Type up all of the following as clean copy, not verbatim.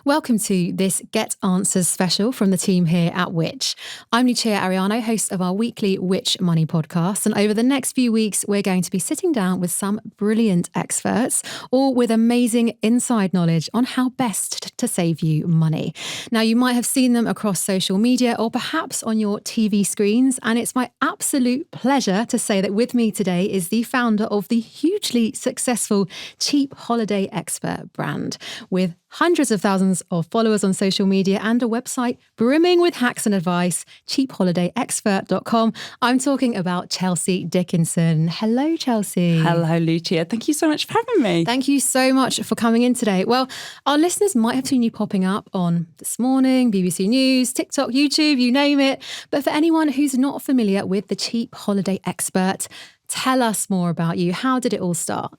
Welcome to this Get Answers special from the team here at Which. I'm Lucia Ariano, host of our weekly Which Money podcast. And over the next few weeks, we're going to be sitting down with some brilliant experts, all with amazing inside knowledge on how best to save you money. Now, you might have seen them across social media or perhaps on your TV screens. And it's my absolute pleasure to say that with me today is the founder of the hugely successful Cheap Holiday Expert brand, with hundreds of thousands of followers on social media and a website brimming with hacks and advice, cheapholidayexpert.com. I'm talking about Chelsea Dickenson. Hello, Chelsea. Hello, Lucia. Thank you so much for having me. Thank you so much for coming in today. Well, our listeners might have seen you popping up on This Morning, BBC News, TikTok, YouTube, you name it. But for anyone who's not familiar with the Cheap Holiday Expert, tell us more about you. How did it all start?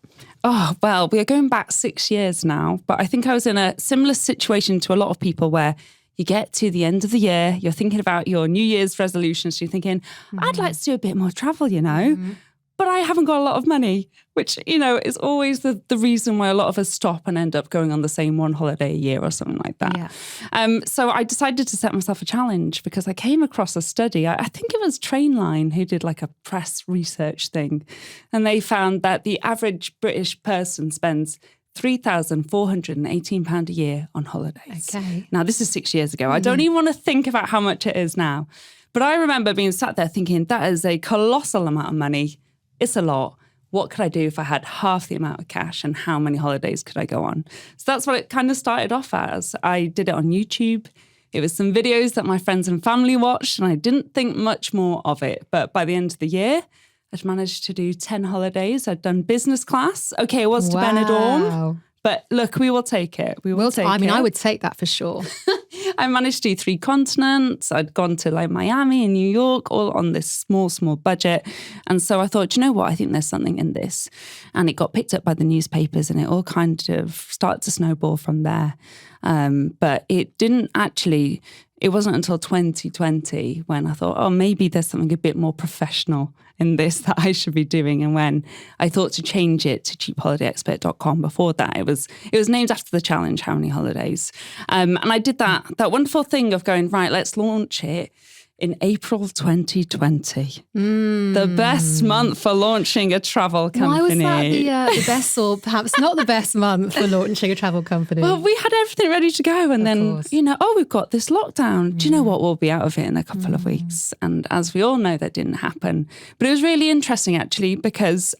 Oh, well, we are going back 6 years now, but I think I was in a similar situation to a lot of people where you get to the end of the year, you're thinking about your New Year's resolutions, you're thinking, I'd like to do a bit more travel, but I haven't got a lot of money, which, is always the reason why a lot of us stop and end up going on the same one holiday a year or something like that. Yeah. So I decided to set myself a challenge because I came across a study. I think it was Trainline who did like a press research thing. And they found that the average British person spends £3,418 a year on holidays. Okay. Now, this is 6 years ago. I don't even want to think about how much it is now. But I remember being sat there thinking, that is a colossal amount of money. It's a lot. What could I do if I had half the amount of cash, and how many holidays could I go on? So that's what it kind of started off as. I did it on YouTube. It was some videos that my friends and family watched, and I didn't think much more of it. But by the end of the year, I'd managed to do 10 holidays. I'd done business class. Okay, it was to Benidorm. But look, we will take it. We will take it. I would take that for sure. I managed to do 3 continents. I'd gone to like Miami and New York, all on this small budget. And so I thought, you know what? I think there's something in this. And it got picked up by the newspapers and it all kind of started to snowball from there. But it didn't actually... It wasn't until 2020 when I thought, oh, maybe there's something a bit more professional in this that I should be doing. And when I thought to change it to cheapholidayexpert.com, before that, it was named after the challenge, How Many Holidays? And I did that wonderful thing of going, right, let's launch it in April 2020. The best month for launching a travel company. Why was that the best, or perhaps not the best month for launching a travel company? Well, we had everything ready to go. And then, we've got this lockdown. Do you know what? We'll be out of it in a couple of weeks. And as we all know, that didn't happen. But it was really interesting, actually, because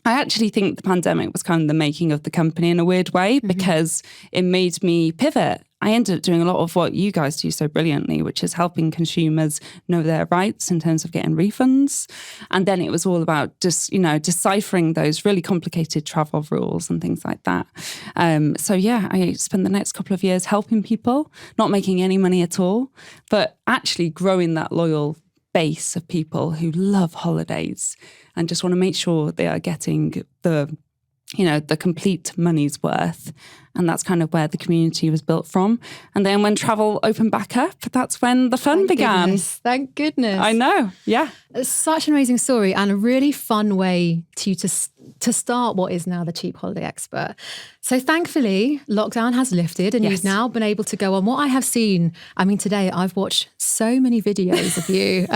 I actually think the pandemic was kind of the making of the company in a weird way, because it made me pivot. I ended up doing a lot of what you guys do so brilliantly, which is helping consumers know their rights in terms of getting refunds. And then it was all about just, deciphering those really complicated travel rules and things like that. I spent the next couple of years helping people, not making any money at all, but actually growing that loyal base of people who love holidays and just want to make sure they are getting the complete money's worth. And that's kind of where the community was built from. And then when travel opened back up, that's when the fun began. Thank goodness. I know. Yeah. It's such an amazing story and a really fun way to start what is now the Cheap Holiday Expert. So thankfully, lockdown has lifted and you've now been able to go on. What I have seen, today I've watched so many videos of you.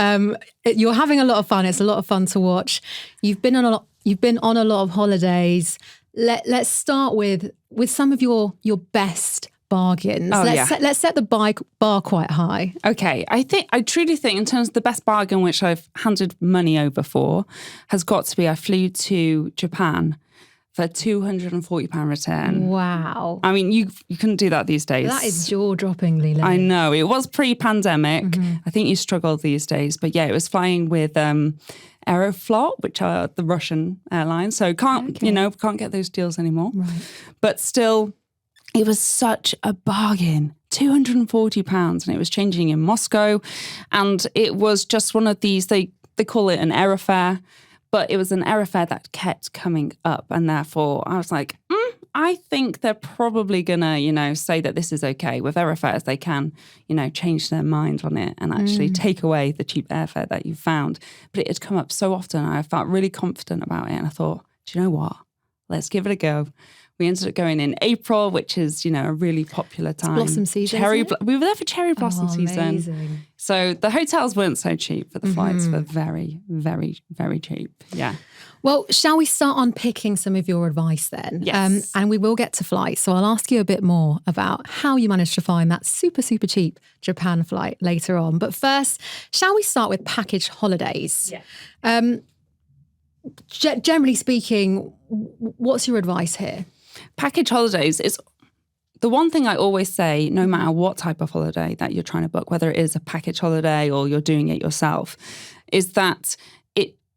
You're having a lot of fun. It's a lot of fun to watch. You've been on a lot of holidays. Let's start with some of your best bargains. Let's set the bar quite high. Okay. I truly think in terms of the best bargain, which I've handed money over for, has got to be I flew to Japan for £240 return. Wow. You couldn't do that these days. That is jaw-droppingly low. I know. It was pre-pandemic. I think you struggle these days. But yeah, it was flying with Aeroflot, which are the Russian airlines. So can't get those deals anymore. Right. But still, it was such a bargain. £240, and it was changing in Moscow. And it was just one of these, they call it an aerofare, but it was an aerofare that kept coming up. And therefore, I was like, I think they're probably going to, say that this is okay. With airfares, they can, change their mind on it and actually take away the cheap airfare that you found. But it had come up so often. I felt really confident about it. And I thought, do you know what? Let's give it a go. We ended up going in April, which is, a really popular time. It's blossom season. We were there for cherry blossom season. Amazing. So the hotels weren't so cheap, but the flights were very, very, very cheap. Yeah. Well, shall we start unpicking some of your advice then? Yes. And we will get to flights. So I'll ask you a bit more about how you managed to find that super, super cheap Japan flight later on. But first, shall we start with package holidays? Yeah. Generally speaking, what's your advice here? Package holidays is the one thing I always say, no matter what type of holiday that you're trying to book, whether it is a package holiday or you're doing it yourself, is that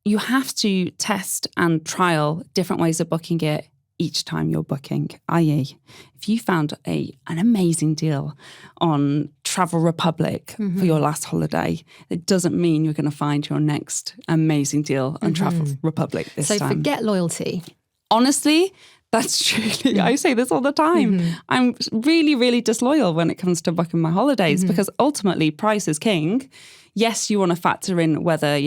you have to test and trial different ways of booking it each time you're booking. I.e., if you found an amazing deal on Travel Republic for your last holiday, it doesn't mean you're going to find your next amazing deal on Travel Republic this time. So forget loyalty. Honestly, that's truly, I say this all the time. I'm really, really disloyal when it comes to booking my holidays because ultimately price is king. Yes, you want to factor in whether,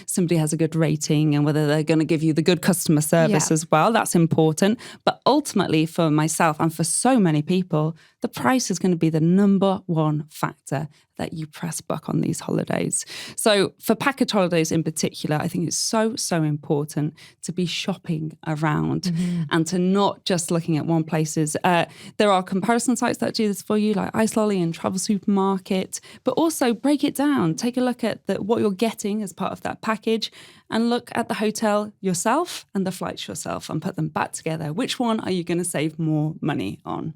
somebody has a good rating and whether they're going to give you the good customer service as well. That's important. But ultimately for myself and for so many people, the price is going to be the number one factor that you press book on these holidays. So for package holidays in particular, I think it's so, so important to be shopping around and to not just looking at one places. There are comparison sites that do this for you, like icelolly and Travel Supermarket, but also break it down. Take a look at what you're getting as part of that package and look at the hotel yourself and the flights yourself and put them back together. Which one are you going to save more money on?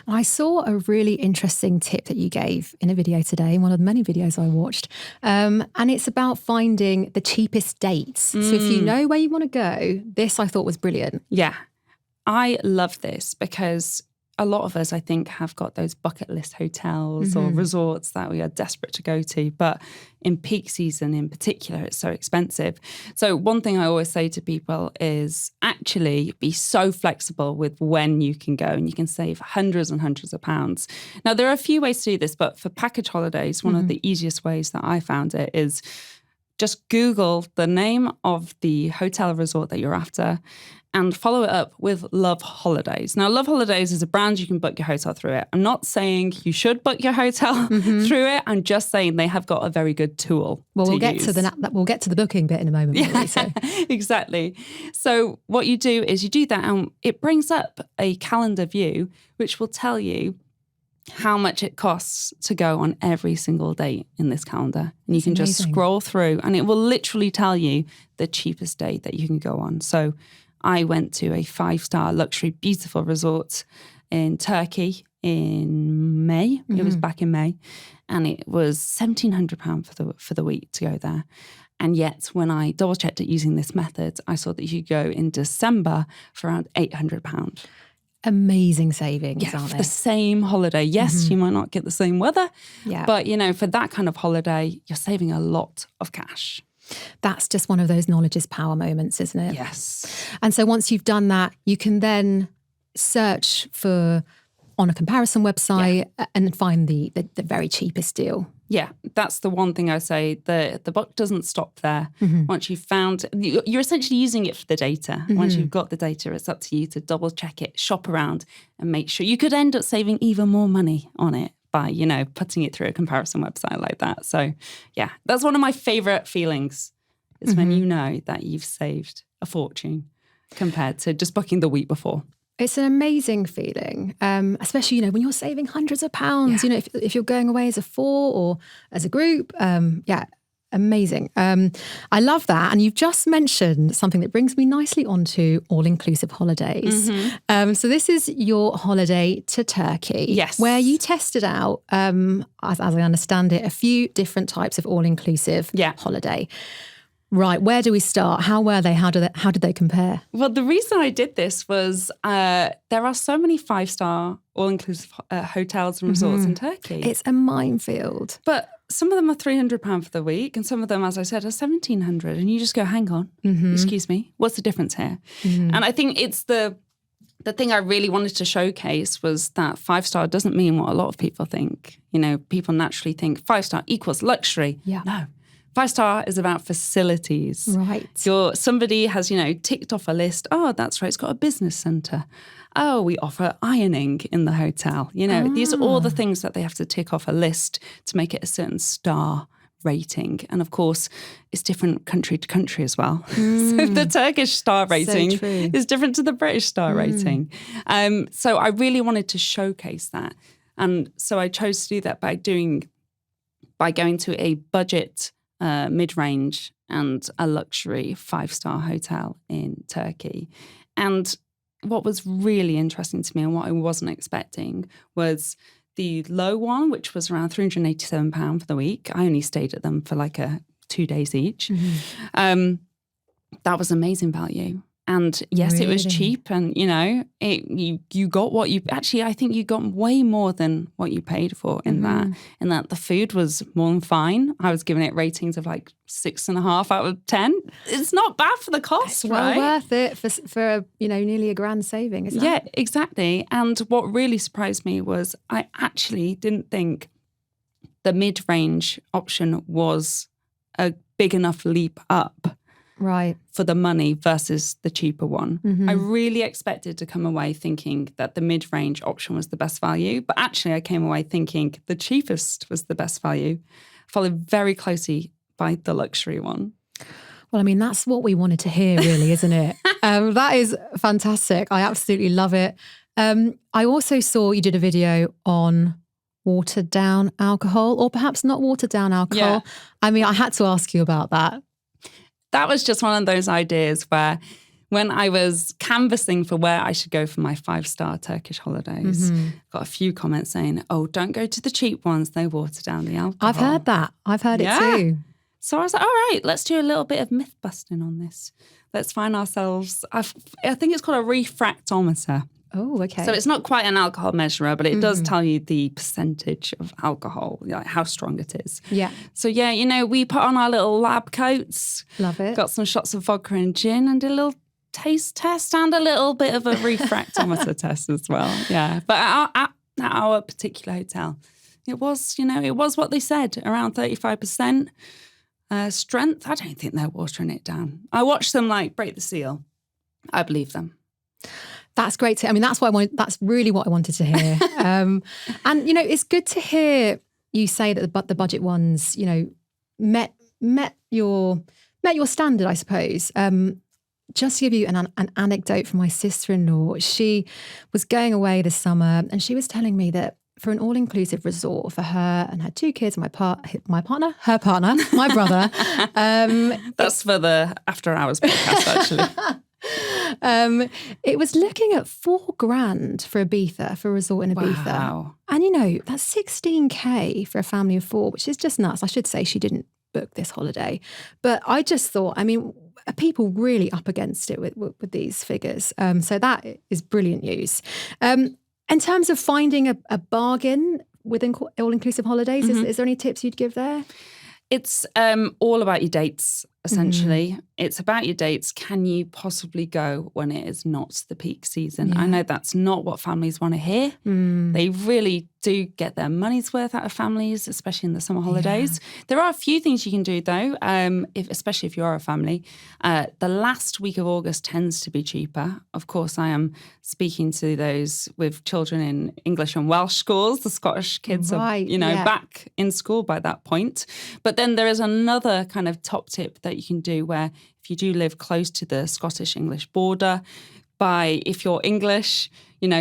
I saw a really interesting tip that you gave in a video today, one of the many videos I watched. And it's about finding the cheapest dates. So if you know where you want to go, this I thought was brilliant. Yeah, I love this because a lot of us, I think, have got those bucket list hotels or resorts that we are desperate to go to. But in peak season in particular, it's so expensive. So one thing I always say to people is actually be so flexible with when you can go and you can save hundreds and hundreds of pounds. Now, there are a few ways to do this, but for package holidays, one of the easiest ways that I found it is just Google the name of the hotel resort that you're after and follow it up with Love Holidays. Now, Love Holidays is a brand you can book your hotel through it. I'm not saying you should book your hotel through it. I'm just saying they have got a very good tool. Well, we'll get to the booking bit in a moment. Yeah, so. Exactly. So what you do is you do that and it brings up a calendar view, which will tell you how much it costs to go on every single date in this calendar. And you can just scroll through and it will literally tell you the cheapest date that you can go on. So I went to a 5-star luxury, beautiful resort in Turkey in May. It was back in May. And it was £1,700 for the week to go there. And yet when I double checked it using this method, I saw that you could go in December for around £800. Amazing savings, aren't they? The same holiday. Yes, you might not get the same weather, but for that kind of holiday, you're saving a lot of cash. That's just one of those knowledge is power moments, isn't it? Yes. And so once you've done that, you can then search on a comparison website and find the very cheapest deal. Yeah, that's the one thing I say. The book doesn't stop there. Once you've found, you're essentially using it for the data. Once you've got the data, it's up to you to double check it, shop around and make sure. You could end up saving even more money on it by, putting it through a comparison website like that. So yeah, that's one of my favorite feelings is when you know that you've saved a fortune compared to just booking the week before. It's an amazing feeling, especially, when you're saving hundreds of pounds, if you're going away as a 4 or as a group. Amazing. I love that. And you've just mentioned something that brings me nicely onto all-inclusive holidays. So this is your holiday to Turkey. Yes. Where you tested out, as I understand it, a few different types of all-inclusive holiday. Right. Where do we start? How were they? How did they compare? Well, the reason I did this was there are so many 5-star all-inclusive hotels and resorts in Turkey. It's a minefield. But some of them are £300 for the week and some of them, as I said, are £1,700. And you just go, hang on, excuse me, what's the difference here? And I think it's the thing I really wanted to showcase was that 5-star doesn't mean what a lot of people think. People naturally think 5-star equals luxury. Yeah. No. 5-star is about facilities. Right. Somebody has, ticked off a list. Oh, that's right. It's got a business centre. oh, we offer ironing in the hotel. You know, these are all the things that they have to tick off a list to make it a certain star rating. And of course, it's different country to country as well. So the Turkish star rating is different to the British star rating. So I really wanted to showcase that. And so I chose to do that by going to a budget mid-range and a luxury 5-star hotel in Turkey. And what was really interesting to me and what I wasn't expecting was the low one, which was around £387 for the week. I only stayed at them for like 2 days each. That was amazing value. And yes, It was cheap, and you know, you got what you actually. I think you got way more than what you paid for in that. In that the food was more than fine. I was giving it ratings of like 6.5 out of 10. It's not bad for the cost, it's well worth it for nearly £1,000 saving. Isn't Yeah, exactly. And what really surprised me was I actually didn't think the mid-range option was a big enough leap up. Right. For the money versus the cheaper one. I really expected to come away thinking that the mid-range option was the best value, but actually I came away thinking the cheapest was the best value, followed very closely by the luxury one. Well, I mean, that's what we wanted to hear, really, isn't it? That is fantastic. I absolutely love it. I also saw you did a video on watered down alcohol, or perhaps not watered down alcohol. Yeah. I mean, I had to ask you about that. That was just one of those ideas where when I was canvassing for where I should go for my 5-star Turkish holidays, got a few comments saying, oh, don't go to the cheap ones. They water down the alcohol. I've heard that. I've heard it too. So I was like, all right, let's do a little bit of myth busting on this. Let's find ourselves, I think it's called a refractometer. Oh, okay. So it's not quite an alcohol measurer, but it does tell you the percentage of alcohol, like how strong it is. Yeah. So yeah, you know, we put on our little lab coats. Love it. Got some shots of vodka and gin and did a little taste test and a little bit of a refractometer test as well. Yeah. But at our particular hotel, it was what they said, around 35% strength. I don't think they're watering it down. I watched them break the seal. I believe them. That's great. I mean, that's that's really what I wanted to hear. And, it's good to hear you say that the budget ones, met your standard, I suppose. Just to give you an anecdote from my sister-in-law, she was going away this summer and she was telling me that for an all-inclusive resort for her and her 2 kids, her partner, my brother. That's for the After Hours podcast, actually. It was looking at $4,000 for Ibiza, for a resort in Ibiza. Wow. And that's $16,000 for a family of 4, which is just nuts. I should say she didn't book this holiday. But I just thought, I mean, are people really up against it with these figures? So that is brilliant news. In terms of finding a bargain within all-inclusive holidays, is there any tips you'd give there? It's all about your dates, essentially. It's about your dates. Can you possibly go when it is not the peak season? Yeah. I know that's not what families want to hear. They really do get their money's worth out of families, especially in the summer holidays. Yeah. There are a few things you can do, though, especially if you are a family. The last week of August tends to be cheaper. Of course, I am speaking to those with children in English and Welsh schools. The Scottish kids are, back in school by that point. But then there is another kind of top tip that you can do where if you do live close to the Scottish-English border, if you're English,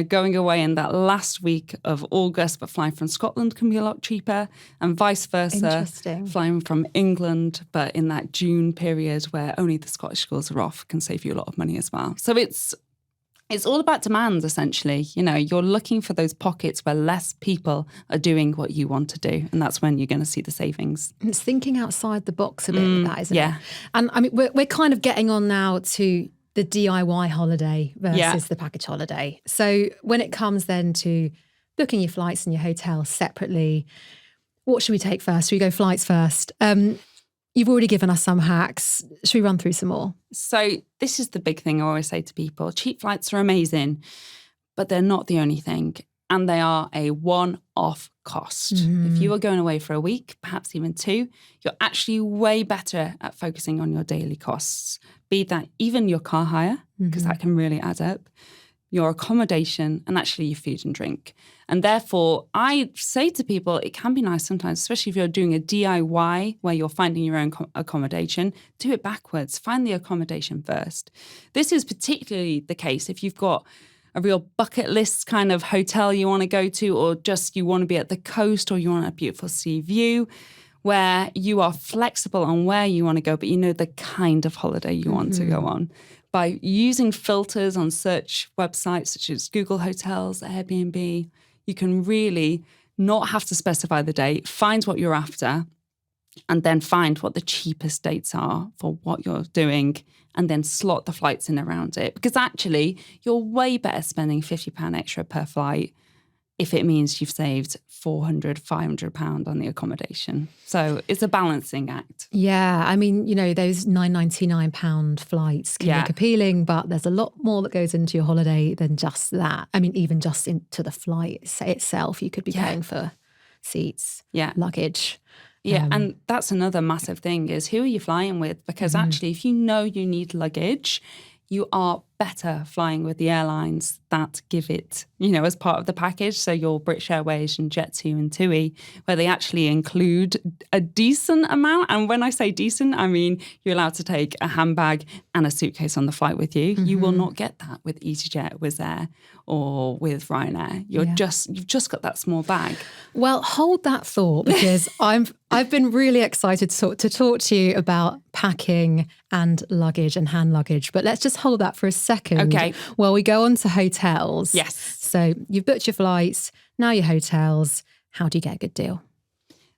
going away in that last week of August, but flying from Scotland can be a lot cheaper, and vice versa. Interesting. Flying from England, but in that June period where only the Scottish schools are off, can save you a lot of money as well. So it's all about demand, essentially. You're looking for those pockets where less people are doing what you want to do. And that's when you're going to see the savings. It's thinking outside the box a bit with that, isn't it? And I mean, we're kind of getting on now to the DIY holiday versus the package holiday. So when it comes then to booking your flights and your hotel separately, what should we take first? Should we go flights first? You've already given us some hacks. Should we run through some more? So this is the big thing I always say to people. Cheap flights are amazing, but they're not the only thing. And they are a one-off cost. If you are going away for a week, perhaps even 2, you're actually way better at focusing on your daily costs. Be that even your car hire, because that can really add up. your accommodation, and actually your food and drink. And therefore, I say to people, it can be nice sometimes, especially if you're doing a DIY where you're finding your own accommodation, do it backwards. Find the accommodation first. This is particularly the case if you've got a real bucket list kind of hotel you want to go to, or just you want to be at the coast, or you want a beautiful sea view, where you are flexible on where you want to go, but you know the kind of holiday you want to go on. By using filters on search websites such as Google Hotels, Airbnb, you can really not have to specify the date, find what you're after, and then find what the cheapest dates are for what you're doing, and then slot the flights in around it. Because actually, you're way better spending £50 extra per flight if it means you've saved £400, £500 on the accommodation. So it's a balancing act. Yeah, I mean, you know, those £9.99 flights can look appealing, but there's a lot more that goes into your holiday than just that. I mean, even just into the flight itself, you could be paying for seats, luggage. Yeah, and that's another massive thing is who are you flying with? Because actually, if you know you need luggage, you are better flying with the airlines that give it, you know, as part of the package. So your British Airways and Jet2 and TUI, where they actually include a decent amount. And when I say decent, I mean you're allowed to take a handbag and a suitcase on the flight with you. You will not get that with EasyJet, Wizz Air, or with Ryanair. You've just got that small bag. Well, hold that thought, because I've been really excited to talk to you about packing and luggage and hand luggage. But let's just hold that for a second. Okay. Well, we go on to hotels. Yes. So you've booked your flights, now your hotels. How do you get a good deal?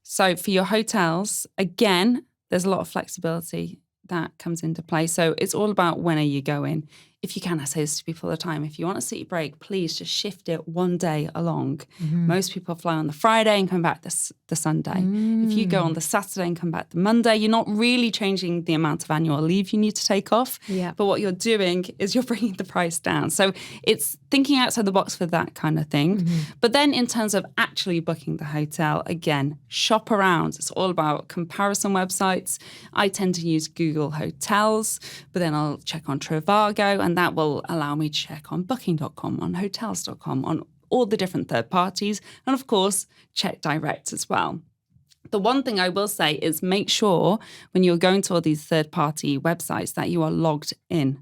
So for your hotels, again, there's a lot of flexibility that comes into play. So it's all about when are you going. If you can, I say this to people all the time, if you want a city break, please just shift it one day along. Most people fly on the Friday and come back the Sunday. If you go on the Saturday and come back the Monday, you're not really changing the amount of annual leave you need to take off. Yeah. But what you're doing is you're bringing the price down. So it's thinking outside the box for that kind of thing. But then in terms of actually booking the hotel, again, shop around. It's all about comparison websites. I tend to use Google Hotels, but then I'll check on Trivago, and that will allow me to check on booking.com, on hotels.com, on all the different third parties, and of course, check direct as well. The one thing I will say is make sure when you're going to all these third-party websites that you are logged in.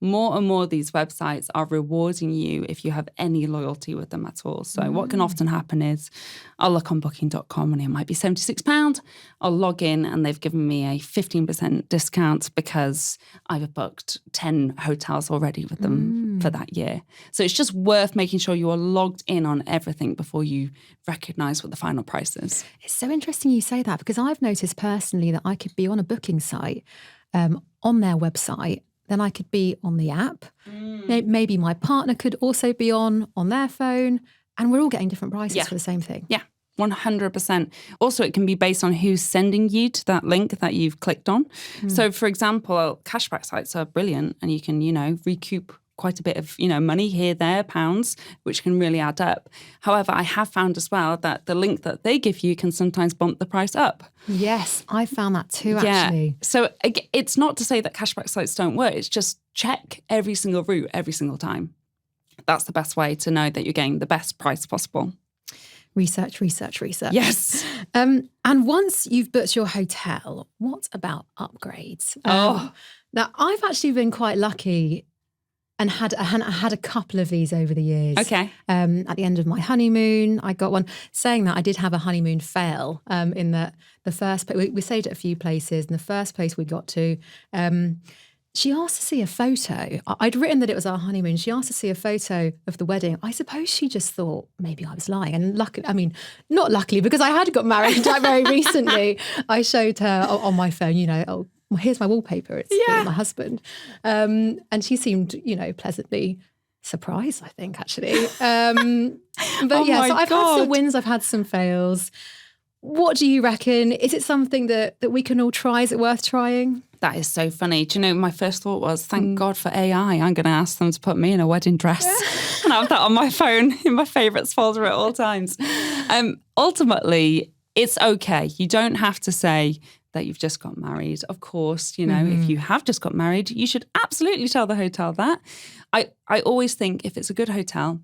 More and more of these websites are rewarding you if you have any loyalty with them at all. So what can often happen is I'll look on booking.com and it might be £76. I'll log in and they've given me a 15% discount because I've booked 10 hotels already with them for that year. So it's just worth making sure you are logged in on everything before you recognise what the final price is. It's so interesting you say that, because I've noticed personally that I could be on a booking site, on their website, then I could be on the app. Maybe my partner could also be on their phone, and we're all getting different prices for the same thing. Yeah, 100%. Also, it can be based on who's sending you to that link that you've clicked on. So, for example, cashback sites are brilliant, and you can, recoup quite a bit of, money here, there, pounds, which can really add up. However, I have found as well that the link that they give you can sometimes bump the price up. Yes, I found that too, actually. So it's not to say that cashback sites don't work. It's just check every single route every single time. That's the best way to know that you're getting the best price possible. Research. Yes. And once you've booked your hotel, what about upgrades? Now, I've actually been quite lucky and had a couple of these over the years. Okay. At the end of my honeymoon, I got one. Saying that, I did have a honeymoon fail in that the first place, we stayed at a few places, and the first place we got to, she asked to see a photo. I'd written that it was our honeymoon. She asked to see a photo of the wedding. I suppose she just thought maybe I was lying. And not luckily, because I had got married very recently. I showed her on my phone, well, here's my wallpaper. It's my husband. And she seemed, pleasantly surprised, I think, actually. So I've had some wins, I've had some fails. What do you reckon? Is it something that we can all try? Is it worth trying? That is so funny. Do you know, my first thought was, thank God for AI. I'm going to ask them to put me in a wedding dress. And I have that on my phone in my favourites folder at all times. Ultimately, it's okay. You don't have to say, that you've just got married. Of course, you know, if you have just got married, you should absolutely tell the hotel that. I always think if it's a good hotel,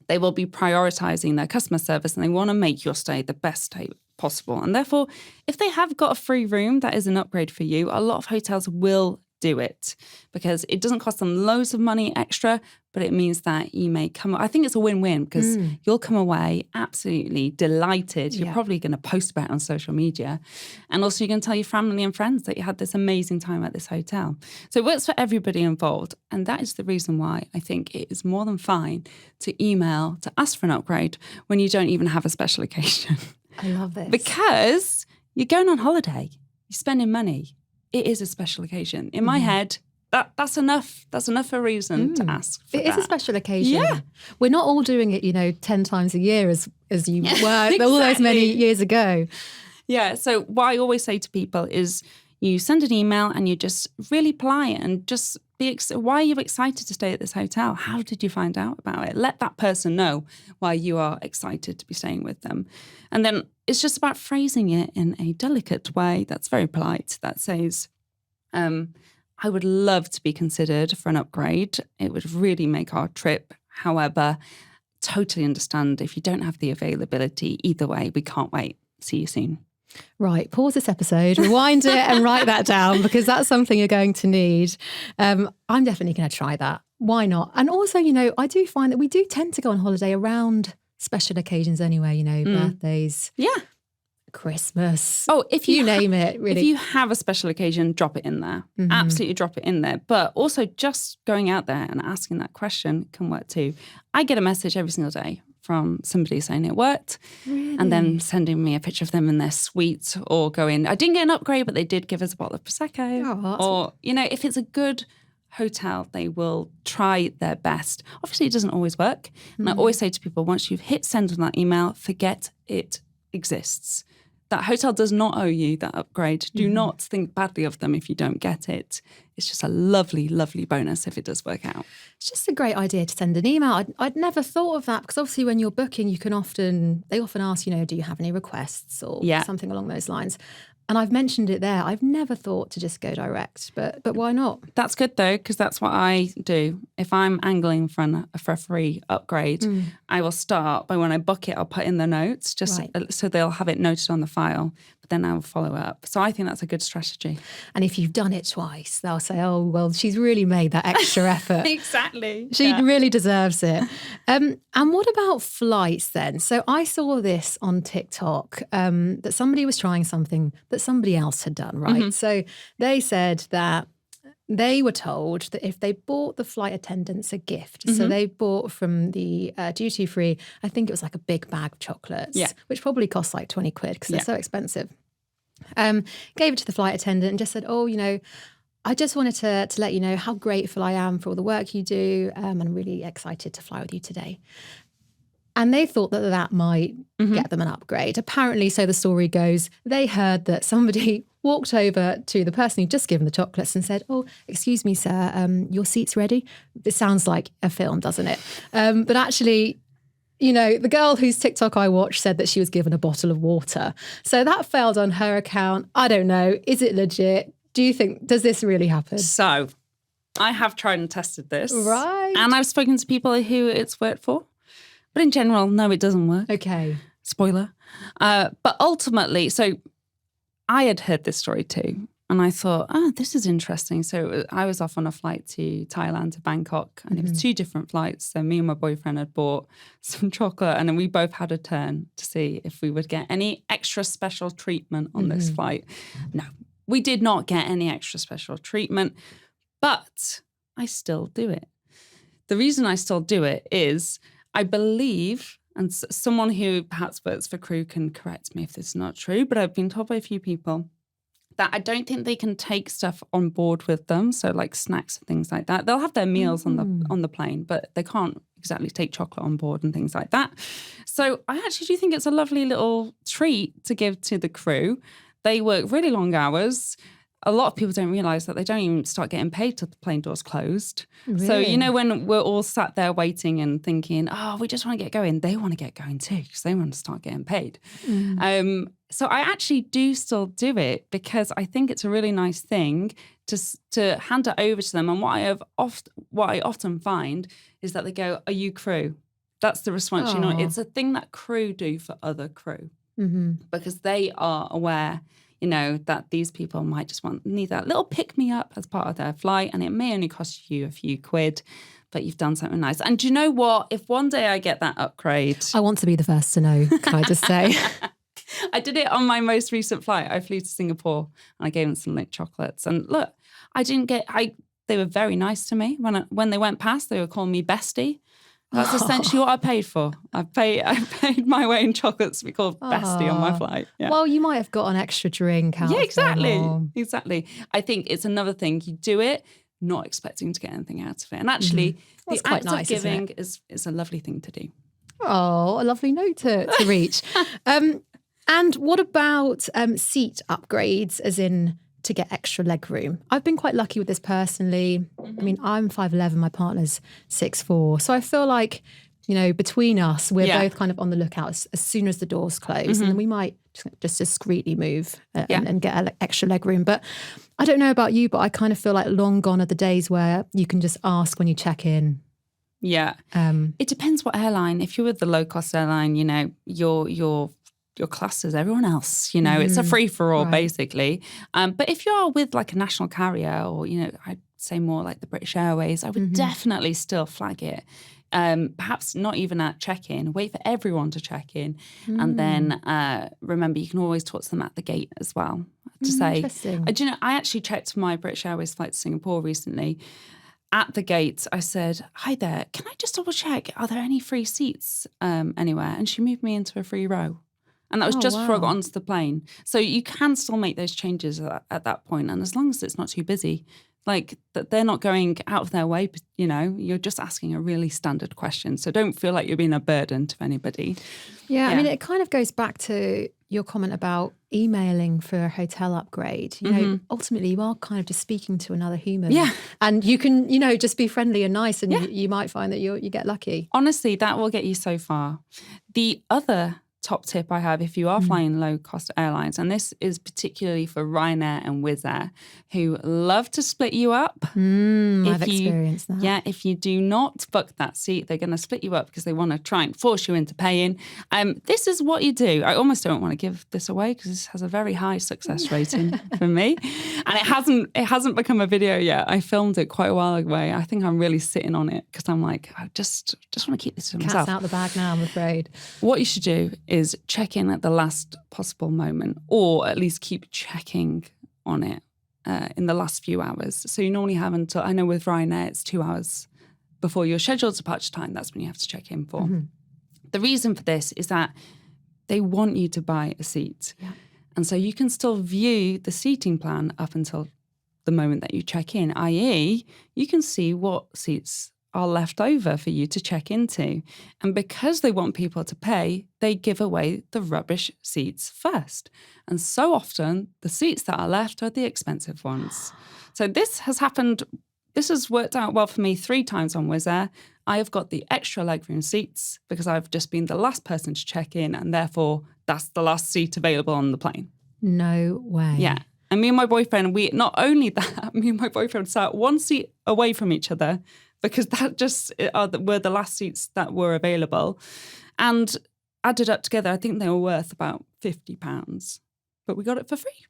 they will be prioritizing their customer service and they want to make your stay the best stay possible. And therefore, if they have got a free room that is an upgrade for you, a lot of hotels will do it because it doesn't cost them loads of money extra, but it means that you may come. I think it's a win-win because you'll come away absolutely delighted. You're probably going to post about it on social media. And also you can tell your family and friends that you had this amazing time at this hotel. So it works for everybody involved. And that is the reason why I think it is more than fine to email to ask for an upgrade when you don't even have a special occasion. I love this. Because you're going on holiday, you're spending money. It is a special occasion. In my head, that's enough. That's enough a reason to ask for It is a special occasion. Yeah. We're not all doing it, 10 times a year as you were all those many years ago. Yeah. So what I always say to people is you send an email and you just really polite and just why are you excited to stay at this hotel? How did you find out about it? Let that person know why you are excited to be staying with them. And then it's just about phrasing it in a delicate way that's very polite, that says, I would love to be considered for an upgrade. It would really make our trip. However, totally understand if you don't have the availability. Either way, we can't wait. See you soon. Right, pause this episode, rewind it and write that down because that's something you're going to need. I'm definitely going to try that. Why not? And also, I do find that we do tend to go on holiday around special occasions anyway, birthdays. Yeah. Christmas. Oh, if you name it, really. If you have a special occasion, drop it in there. Absolutely drop it in there. But also just going out there and asking that question can work too. I get a message every single day from somebody saying it worked and then sending me a picture of them in their suite or going, I didn't get an upgrade, but they did give us a bottle of Prosecco. Or, if it's a good hotel, they will try their best. Obviously, it doesn't always work. And I always say to people, once you've hit send on that email, forget it exists. That hotel does not owe you that upgrade. Do not think badly of them if you don't get it. It's just a lovely, lovely bonus if it does work out. It's just a great idea to send an email. I'd never thought of that because obviously when you're booking, they often ask, do you have any requests or something along those lines. And I've mentioned it there. I've never thought to just go direct, but why not? That's good though, because that's what I do. If I'm angling for a free upgrade, I will start by when I book it, I'll put in the notes so they'll have it noted on the file, but then I'll follow up. So I think that's a good strategy. And if you've done it twice, they'll say, oh, well, she's really made that extra effort. Exactly. She really deserves it. And what about flights then? So I saw this on TikTok that somebody was trying something that somebody else had done, right? So they said that they were told that if they bought the flight attendants a gift, so they bought from the duty free, I think it was like a big bag of chocolates, which probably cost like 20 quid because they're so expensive. Gave it to the flight attendant and just said, oh, I just wanted to let you know how grateful I am for all the work you do. I'm really excited to fly with you today. And they thought that might get them an upgrade. Apparently, so the story goes, they heard that somebody walked over to the person who'd just given the chocolates and said, oh, excuse me, sir, your seat's ready. This sounds like a film, doesn't it? But actually, the girl whose TikTok I watched said that she was given a bottle of water. So that failed on her account. I don't know. Is it legit? Do you think, does this really happen? So I have tried and tested this. Right. And I've spoken to people who it's worked for. But in general, no, it doesn't work. Okay. Spoiler. But ultimately, so I had heard this story too. And I thought, this is interesting. So I was off on a flight to Thailand, to Bangkok, and it was 2 different flights. So me and my boyfriend had bought some chocolate and then we both had a turn to see if we would get any extra special treatment on this flight. No, we did not get any extra special treatment, but I still do it. The reason I still do it is I believe, and someone who perhaps works for crew can correct me if this is not true, but I've been told by a few people that I don't think they can take stuff on board with them, so like snacks and things like that. They'll have their meals on the plane, but they can't exactly take chocolate on board and things like that. So I actually do think it's a lovely little treat to give to the crew. They work really long hours. a lot of people don't realise that they don't even start getting paid till the plane door's closed. Really? So, when we're all sat there waiting and thinking, we just want to get going, they want to get going too because they want to start getting paid. So I actually do still do it because I think it's a really nice thing to hand it over to them. And what I often find is that they go, "Are you crew?" That's the response. It's a thing that crew do for other crew because they are aware, that these people might just need that little pick-me-up as part of their flight, and it may only cost you a few quid, but you've done something nice. And do you know what? If one day I get that upgrade... I want to be the first to know, can I just say? I did it on my most recent flight. I flew to Singapore, and I gave them some Lindt chocolates. And look, they were very nice to me. When they went past, they were calling me bestie. That's essentially what I paid for. I paid my way in chocolates to be called bestie on my flight. Yeah. Well, you might have got an extra drink out of Exactly. I think it's another thing. You do it not expecting to get anything out of it. And actually, the act of giving is a lovely thing to do. Oh, a lovely note to reach. And what about seat upgrades, as in to get extra leg room? I've been quite lucky with this personally. I mean, I'm 5'11", my partner's 6'4". So I feel like, between us, we're both kind of on the lookout as soon as the doors close. And then we might just discreetly move and get extra leg room. But I don't know about you, but I kind of feel like long gone are the days where you can just ask when you check in. Yeah. It depends what airline. If you're with the low-cost airline, your class as everyone else, it's a free-for-all basically. But if you are with like a national carrier or, I'd say more like the British Airways, I would definitely still flag it. Perhaps not even at check-in, wait for everyone to check in. And then remember, you can always talk to them at the gate as well to say, I actually checked my British Airways flight to Singapore recently. At the gate, I said, "Hi there, can I just double check, are there any free seats anywhere?" And she moved me into a free row. And that was just before I got onto the plane. So you can still make those changes at that point. And as long as it's not too busy, like that they're not going out of their way, you're just asking a really standard question. So don't feel like you're being a burden to anybody. Yeah, I mean, it kind of goes back to your comment about emailing for a hotel upgrade. Ultimately, you are kind of just speaking to another human. Yeah. And you can, just be friendly and nice, and you might find that you get lucky. Honestly, that will get you so far. The other top tip I have if you are flying low-cost airlines, and this is particularly for Ryanair and Wizz Air, who love to split you up. I've experienced that. Yeah, if you do not book that seat, they're going to split you up because they want to try and force you into paying. This is what you do. I almost don't want to give this away because this has a very high success rating for me, and it hasn't become a video yet. I filmed it quite a while ago. I think I'm really sitting on it because I'm like, I just want to keep this to myself. Cat's out the bag now, I'm afraid. What you should do is check in at the last possible moment, or at least keep checking on it in the last few hours. So you normally have until, I know with Ryanair, it's 2 hours before your scheduled departure time. That's when you have to check in for. The reason for this is that they want you to buy a seat. Yeah. And so you can still view the seating plan up until the moment that you check in, i.e. you can see what seats are left over for you to check into. And because they want people to pay, they give away the rubbish seats first. And so often, the seats that are left are the expensive ones. So this has worked out well for me 3 times on Wizz Air. I have got the extra legroom seats because I've just been the last person to check in, and therefore that's the last seat available on the plane. No way. Yeah. And me and my boyfriend, not only that, me and my boyfriend sat 1 seat away from each other because that just were the last seats that were available. And added up together, I think they were worth about £50. But we got it for free.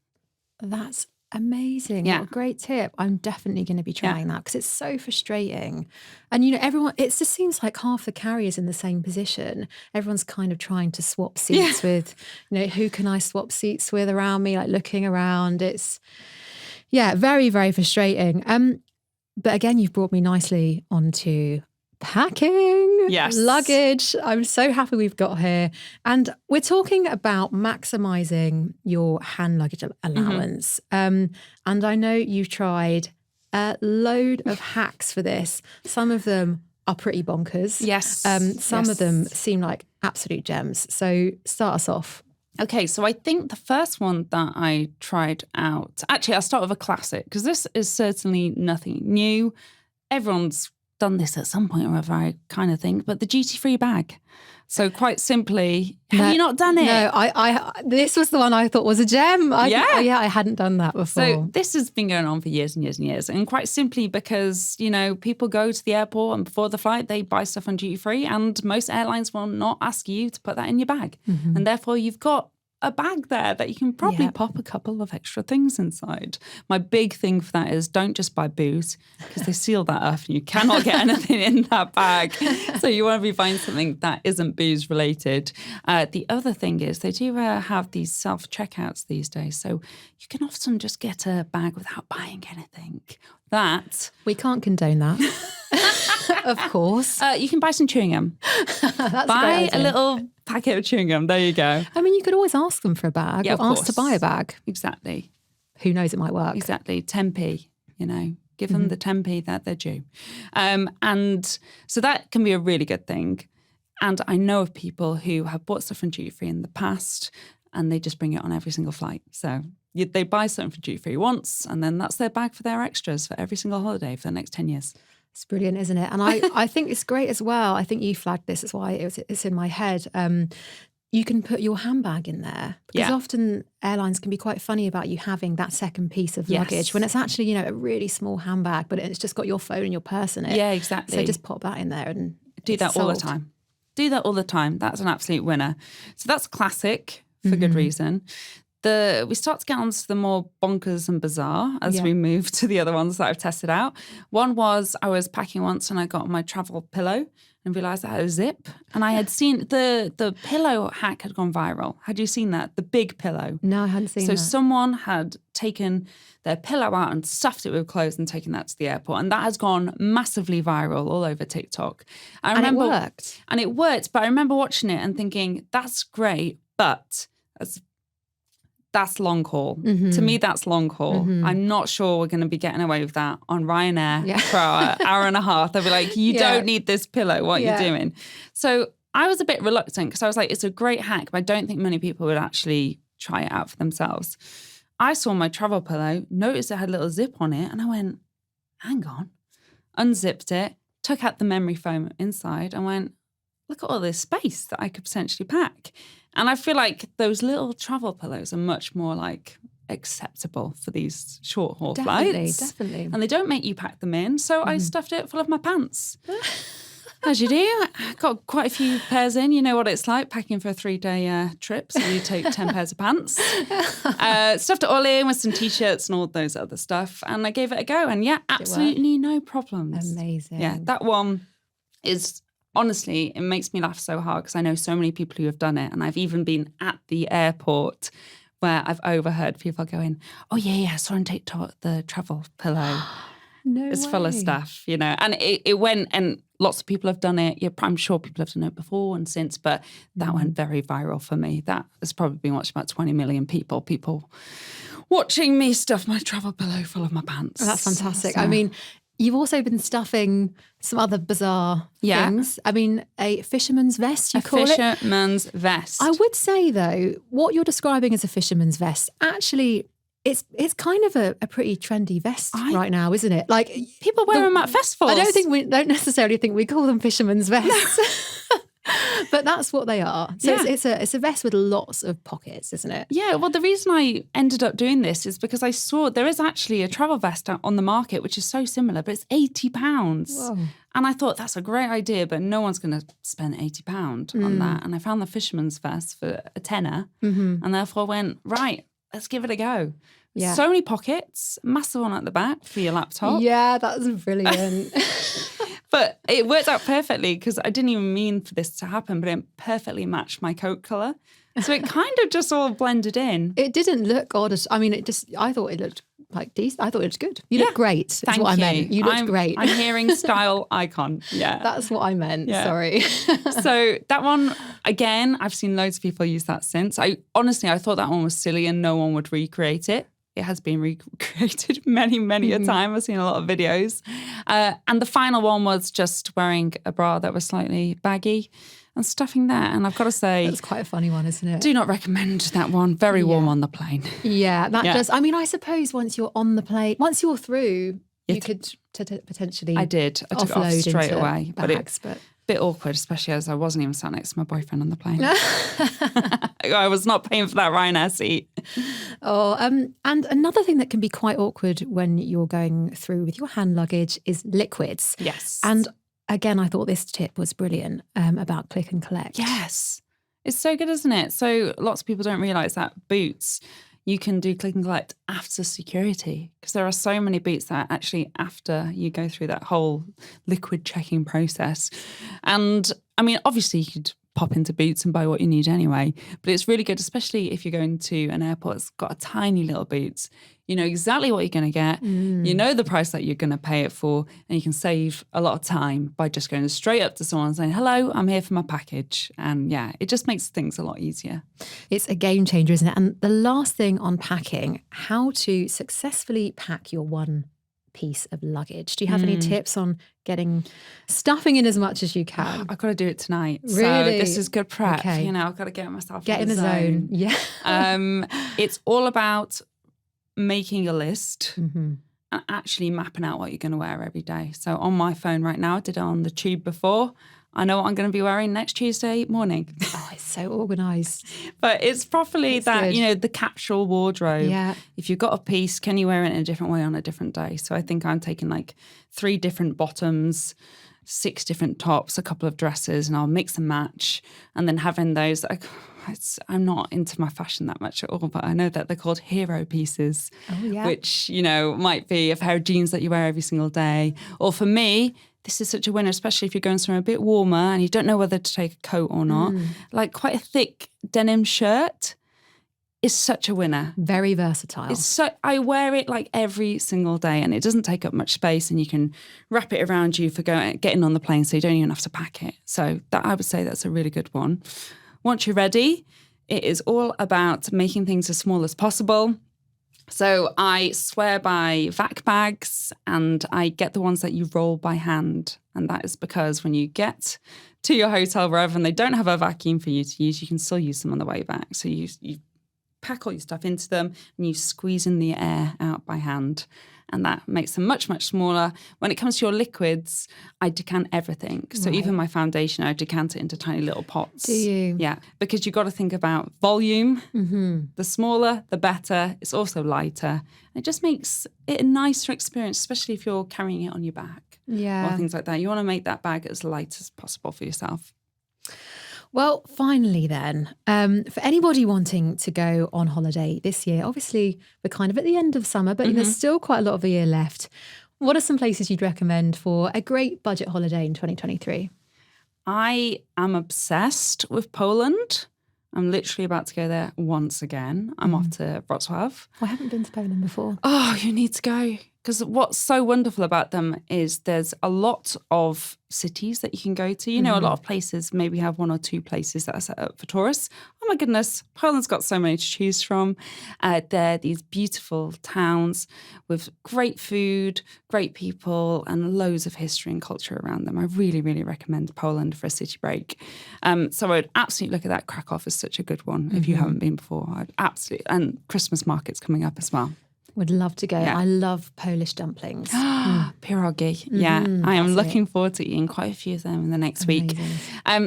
That's amazing. Yeah. What a great tip. I'm definitely going to be trying that because it's so frustrating. And, everyone, it just seems like half the carriers in the same position. Everyone's kind of trying to swap seats with, who can I swap seats with around me, like looking around. It's, very, very frustrating. But again, you've brought me nicely onto packing, luggage. I'm so happy we've got here. And we're talking about maximising your hand luggage allowance. And I know you've tried a load of hacks for this. Some of them are pretty bonkers. Yes. Some of them seem like absolute gems. So start us off. Okay, so I think the first one that I tried out, actually, I'll start with a classic because this is certainly nothing new. Everyone's done this at some point or other, I kind of think, but the duty-free bag. So quite simply, have you not done it? No, I this was the one I thought was a gem. I hadn't done that before. So this has been going on for years and years and years. And quite simply because, people go to the airport and before the flight, they buy stuff on duty-free and most airlines will not ask you to put that in your bag. Mm-hmm. And therefore you've got a bag there that you can probably pop a couple of extra things inside. My big thing for that is don't just buy booze because they seal that up and you cannot get anything in that bag. So you want to be buying something that isn't booze related. The other thing is they do have these self-checkouts these days. So you can often just get a bag without buying anything. That we can't condone that. Of course. You can buy some chewing gum. Buy a little packet of chewing gum. There you go. I mean, you could always ask them for a bag or ask to buy a bag. Exactly. Who knows, it might work. Exactly. 10p, give them the 10p that they're due. And so that can be a really good thing. And I know of people who have bought stuff from duty free in the past and they just bring it on every single flight. So they buy something from duty free once and then that's their bag for their extras for every single holiday for the next 10 years. It's brilliant, isn't it? And I think it's great as well. I think you flagged this. That's why it's in my head. You can put your handbag in there because often airlines can be quite funny about you having that second piece of luggage when it's actually, a really small handbag, but it's just got your phone and your purse in it. Yeah, exactly. So just pop that in there and do that all the time. Do that all the time. That's an absolute winner. So that's classic for good reason. We start to get on to the more bonkers and bizarre as we move to the other ones that I've tested out. One was I was packing once and I got my travel pillow and realised that I had a zip. And I had seen the pillow hack had gone viral. Had you seen that? The big pillow. No, I hadn't seen that. So someone had taken their pillow out and stuffed it with clothes and taken that to the airport. And that has gone massively viral all over TikTok. And it worked. And it worked. But I remember watching it and thinking, that's great, but that's long haul. Mm-hmm. To me, that's long haul. Mm-hmm. I'm not sure we're going to be getting away with that on Ryanair for an hour and a half. They'll be like, you don't need this pillow. What are you doing? So I was a bit reluctant because I was like, it's a great hack, but I don't think many people would actually try it out for themselves. I saw my travel pillow, noticed it had a little zip on it, and I went, hang on. Unzipped it, took out the memory foam inside and went, look at all this space that I could potentially pack. And I feel like those little travel pillows are much more acceptable for these short haul flights. Definitely. And they don't make you pack them in. So I stuffed it full of my pants. As you do. Got quite a few pairs in. You know what it's like packing for a 3-day trip. So you take 10 pairs of pants. Stuffed it all in with some T-shirts and all those other stuff. And I gave it a go. And absolutely no problems. Amazing. Yeah, that one is... Honestly, it makes me laugh so hard because I know so many people who have done it. And I've even been at the airport where I've overheard people going, oh, yeah, I saw on TikTok the travel pillow. It's full of stuff, And it went, and lots of people have done it. I'm sure people have done it before and since, but that went very viral for me. That has probably been watched about 20 million people watching me stuff my travel pillow full of my pants. That's fantastic. So, I mean... You've also been stuffing some other bizarre things. I mean, a fisherman's vest, you call it? A fisherman's vest. I would say, though, what you're describing as a fisherman's vest, actually, it's kind of a pretty trendy vest right now, isn't it? Like people wear them at festivals. I don't necessarily think we call them fisherman's vests. No. But that's what they are. So it's a vest with lots of pockets, isn't it? Yeah, well, the reason I ended up doing this is because I saw there is actually a travel vest out on the market, which is so similar, but it's £80. Whoa. And I thought that's a great idea, but no one's going to spend £80 on that. And I found the fisherman's vest for a tenner and therefore went, right, let's give it a go. Yeah. So many pockets, massive one at the back for your laptop. Yeah, that's brilliant. But it worked out perfectly because I didn't even mean for this to happen, but it perfectly matched my coat colour. So it kind of just all blended in. It didn't look odd. I thought it looked decent. I thought it was good. You look great. That's what I meant. You looked great. I'm hearing style icon. Yeah. That's what I meant. Yeah. Sorry. So that one, again, I've seen loads of people use that since. I thought that one was silly and no one would recreate it. it has been recreated many a time. I've seen a lot of videos. And the final one was just wearing a bra that was slightly baggy and stuffing that. And I've got to say... That's quite a funny one, isn't it? Do not recommend that one. Very warm on the plane. Yeah, that does. I mean, I suppose once you're on the plane, once you're through, you could potentially I took it off straight away. Bags, but bit awkward, especially as I wasn't even sat next to my boyfriend on the plane. I was not paying for that Ryanair seat. And another thing that can be quite awkward when you're going through with your hand luggage is liquids. Yes. And again, I thought this tip was brilliant about click and collect. Yes. It's so good, isn't it? So lots of people don't realise that boots, you can do click and collect after security, because there are so many boots that actually after you go through that whole liquid checking process. And I mean, obviously you could pop into Boots and buy what you need anyway, but it's really good, especially if you're going to an airport that's got a tiny little Boots. You know exactly what you're going to get. You know the price that you're going to pay it for, and you can save a lot of time by just going straight up to someone and saying, hello, I'm here for my package. And yeah, it just makes things a lot easier. It's a game changer, isn't it? And the last thing on packing, how to successfully pack your one piece of luggage. Do you have any tips on stuffing in as much as you can? I've got to do it tonight. Really? So this is good prep. Okay. You know, I've got to get myself in the zone. Yeah. It's all about making a list and actually mapping out what you're going to wear every day. So on my phone right now, I did it on the tube before. I know what I'm going to be wearing next Tuesday morning. Oh, it's so organised. But it's properly good. You know, the capsule wardrobe. Yeah. If you've got a piece, can you wear it in a different way on a different day? So I think I'm taking like 3 different bottoms, 6 different tops, a couple of dresses, and I'll mix and match. And then having those, I'm not into my fashion that much at all, but I know that they're called hero pieces, which, you know, might be a pair of jeans that you wear every single day. Or for me, this is such a winner, especially if you're going somewhere a bit warmer and you don't know whether to take a coat or not. Like quite a thick denim shirt is such a winner. Very versatile. I wear it like every single day, and it doesn't take up much space, and you can wrap it around you for getting on the plane, so you don't even have to pack it. So that, I would say that's a really good one. Once you're ready, it is all about making things as small as possible. So I swear by vac bags, and I get the ones that you roll by hand. And that is because when you get to your hotel, wherever, and they don't have a vacuum for you to use, you can still use them on the way back. So you pack all your stuff into them and you squeeze in the air out by hand. And that makes them much, much smaller. When it comes to your liquids, I decant everything. So even my foundation, I decant it into tiny little pots. Do you? Yeah, because you've got to think about volume. The smaller, the better. It's also lighter. It just makes it a nicer experience, especially if you're carrying it on your back. Yeah. Or things like that. You want to make that bag as light as possible for yourself. Well, finally then, for anybody wanting to go on holiday this year, obviously we're kind of at the end of summer, but there's still quite a lot of the year left. What are some places you'd recommend for a great budget holiday in 2023? I am obsessed with Poland. I'm literally about to go there once again. I'm off to Wrocław. I haven't been to Poland before. Oh, you need to go. Because what's so wonderful about them is there's a lot of cities that you can go to. You know, a lot of places maybe have 1 or 2 places that are set up for tourists. Oh my goodness, Poland's got so many to choose from. There are these beautiful towns with great food, great people, and loads of history and culture around them. I really, really recommend Poland for a city break. So I'd absolutely look at that. Krakow is such a good one if you haven't been before. I'd absolutely, and Christmas markets coming up as well. Would love to go. Yeah. I love Polish dumplings. Pierogi. Yeah, I am looking forward to eating quite a few of them in the next week.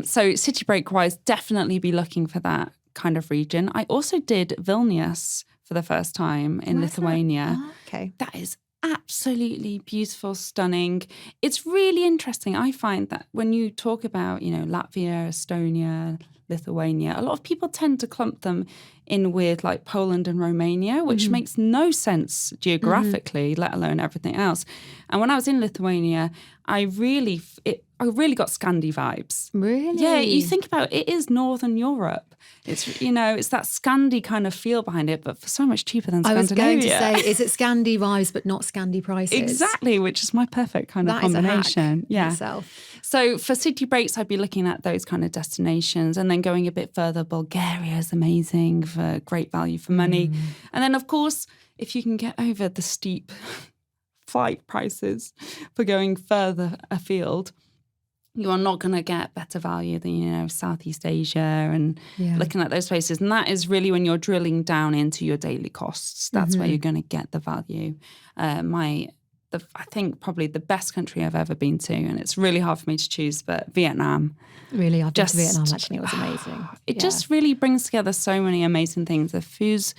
So city break wise, definitely be looking for that kind of region. I also did Vilnius for the first time in Lithuania. Oh, okay. That is absolutely beautiful, stunning. It's really interesting. I find that when you talk about, you know, Latvia, Estonia, Lithuania, a lot of people tend to clump them in with like Poland and Romania, which makes no sense geographically, let alone everything else. And when I was in Lithuania, I really got Scandi vibes. Really? Yeah, you think about it is Northern Europe. It's, you know, it's that Scandi kind of feel behind it, but for so much cheaper than Scandinavia. I was going to say, is it Scandi vibes but not Scandi prices? Exactly, which is my perfect kind of combination. Is a hack itself. So for city breaks, I'd be looking at those kind of destinations, and then going a bit further, Bulgaria is amazing for great value for money. And then, of course, if you can get over the steep flight prices for going further afield, you are not going to get better value than, Southeast Asia and looking at those places. And that is really when you're drilling down into your daily costs. That's where you're going to get the value. I think probably the best country I've ever been to, and it's really hard for me to choose, but Vietnam. Really, I've been to Vietnam actually. It was amazing. It just really brings together so many amazing things. The food's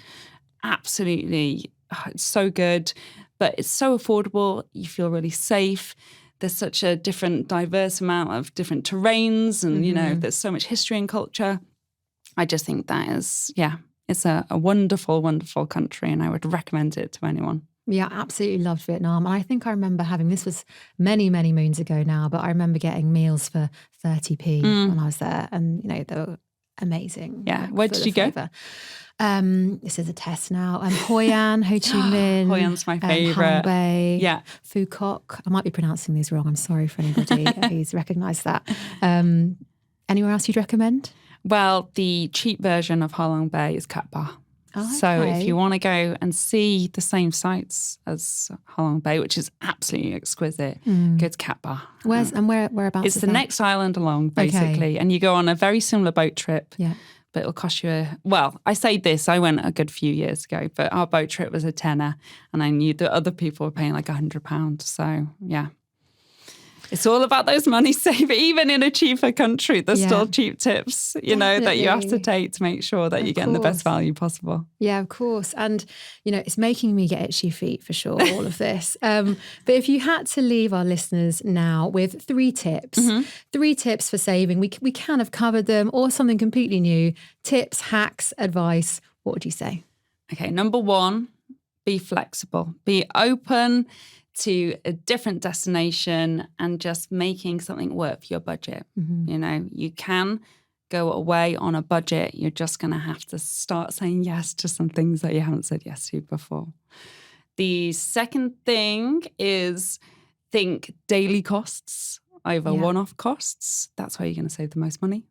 absolutely, it's so good, but it's so affordable. You feel really safe. There's such a diverse amount of different terrains and, there's so much history and culture. I just think that is, it's a wonderful, wonderful country, and I would recommend it to anyone. Yeah, absolutely loved Vietnam. And I think I remember this was many, many moons ago now, but I remember getting meals for 30p when I was there, and, they were amazing. Yeah. Where did you go? This is a test now. Hoi An, Ho Chi Minh. Hoi An's my favourite. Halong Bay. Yeah. Phu Quoc. I might be pronouncing these wrong. I'm sorry for anybody who's recognised that. Anywhere else you'd recommend? Well, the cheap version of Halong Bay is Cat Ba. Oh, okay. So if you want to go and see the same sights as Halong Bay, which is absolutely exquisite, go to Cat Ba. Whereabouts? It's the next island along, basically. Okay. And you go on a very similar boat trip. Yeah. But it'll cost you I say this, I went a good few years ago, but our boat trip was a tenner, and I knew that other people were paying like £100. So, yeah. It's all about those money saving. Even in a cheaper country, there's still cheap tips, that you have to take to make sure that you're getting the best value possible. Yeah, of course. And, it's making me get itchy feet for sure, all of this. But if you had to leave our listeners now with 3 tips, 3 tips for saving, we can have covered them, or something completely new, tips, hacks, advice, what would you say? Okay, number 1, be flexible. Be open to a different destination and just making something work for your budget. You can go away on a budget. You're just going to have to start saying yes to some things that you haven't said yes to before. The second thing is think daily costs over one-off costs. That's where you're going to save the most money.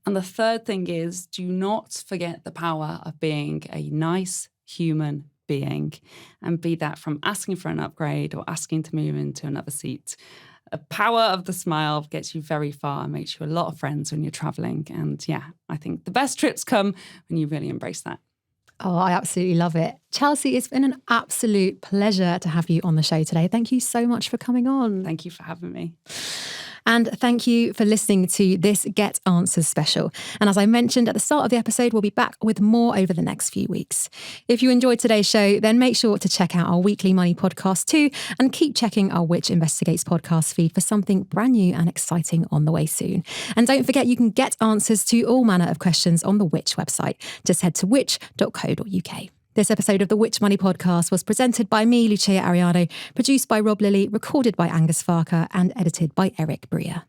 And the third thing is do not forget the power of being a nice human being, and be that from asking for an upgrade or asking to move into another seat. The power of the smile gets you very far and makes you a lot of friends when you're traveling. And I think the best trips come when you really embrace that. Oh, I absolutely love it. Chelsea, it's been an absolute pleasure to have you on the show today. Thank you so much for coming on. Thank you for having me. And thank you for listening to this Get Answers special. And as I mentioned at the start of the episode, we'll be back with more over the next few weeks. If you enjoyed today's show, then make sure to check out our weekly money podcast too, and keep checking our Which Investigates podcast feed for something brand new and exciting on the way soon. And don't forget, you can get answers to all manner of questions on the Which website. Just head to which.co.uk. This episode of the Which Money Podcast was presented by me, Lucia Ariano, produced by Rob Lilly, recorded by Angus Farker, and edited by Eric Breer.